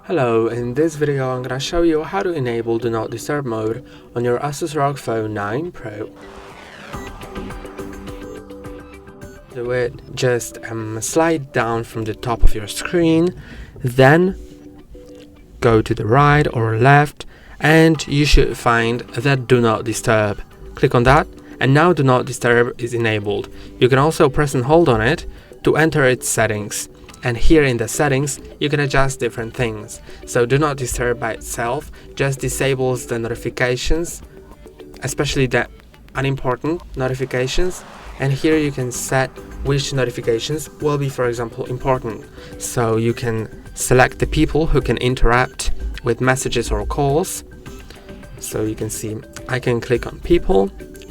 Hello, in this video I'm gonna show you how to enable Do Not Disturb mode on your ASUS ROG Phone 9 Pro. Do it, just slide down from the top of your screen, then go to the right or left and you should find that Do Not Disturb. Click on that and now Do Not Disturb is enabled. You can also press and hold on it to enter its settings. And here in the settings, you can adjust different things. So Do Not Disturb by itself just disables the notifications, especially the unimportant notifications. And here you can set which notifications will be, for example, important. So you can select the people who can interact with messages or calls. So you can see I can click on people,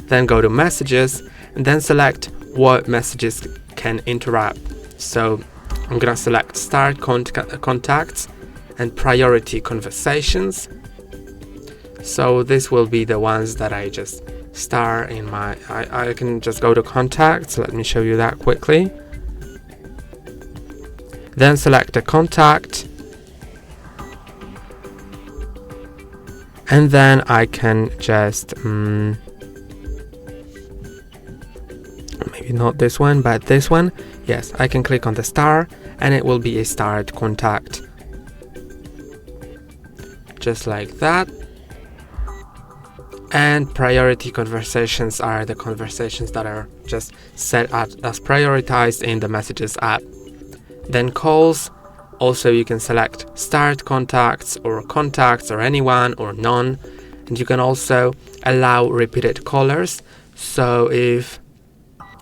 then go to messages, and then select what messages can interrupt. So I'm gonna select Start Contacts and Priority Conversations. So this will be the ones that I just start in my... I can just go to Contacts. Let me show you that quickly. Then select a contact. And then I can just... maybe not this one, but this one. Yes, I can click on the star and it will be a start contact. Just like that. And priority conversations are the conversations that are just set as prioritized in the Messages app. Then calls, also you can select start contacts or anyone or none. And you can also allow repeated callers. So if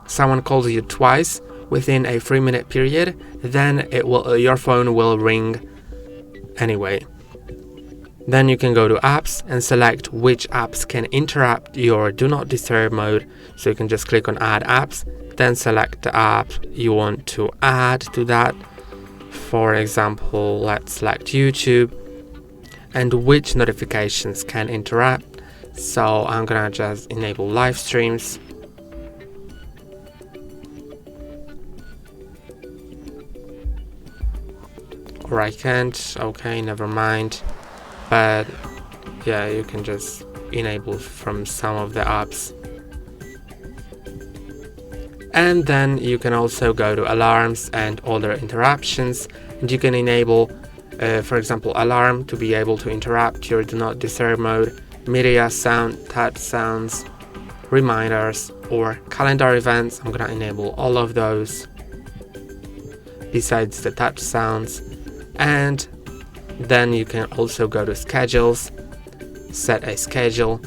someone calls you twice within a 3-minute period, then your phone will ring anyway. Then you can go to apps and select which apps can interrupt your Do Not Disturb mode. So you can just click on add apps, then select the app you want to add to that. For example, let's select YouTube and which notifications can interrupt. So I'm gonna just enable live streams. Or I can't, okay, never mind. But yeah, you can just enable from some of the apps. And then you can also go to alarms and other interruptions, and you can enable, for example, alarm to be able to interrupt your Do Not Disturb mode, media sound, touch sounds, reminders, or calendar events. I'm gonna enable all of those besides the touch sounds. And then you can also go to schedules, set a schedule,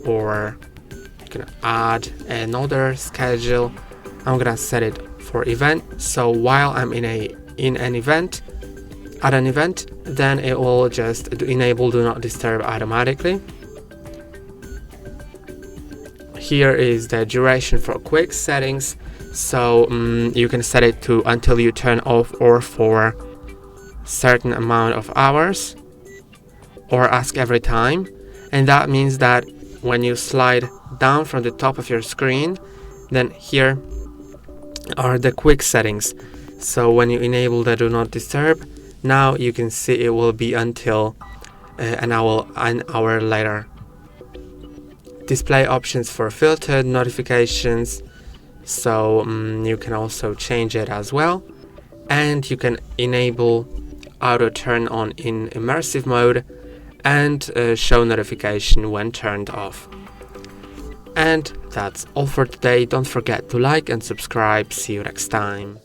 or you can add another schedule. I'm gonna set it for event, so while I'm at an event, then it will just enable Do Not Disturb automatically. Here is the duration for quick settings. So you can set it to until you turn off or for certain amount of hours, or ask every time. And that means that when you slide down from the top of your screen, then here are the quick settings. So when you enable the Do Not Disturb, now you can see it will be until an hour later. Display options for filtered notifications. So you can also change it as well, and you can enable auto turn on in immersive mode and show notification when turned off. And that's all for today. Don't forget to like and subscribe. See you next time.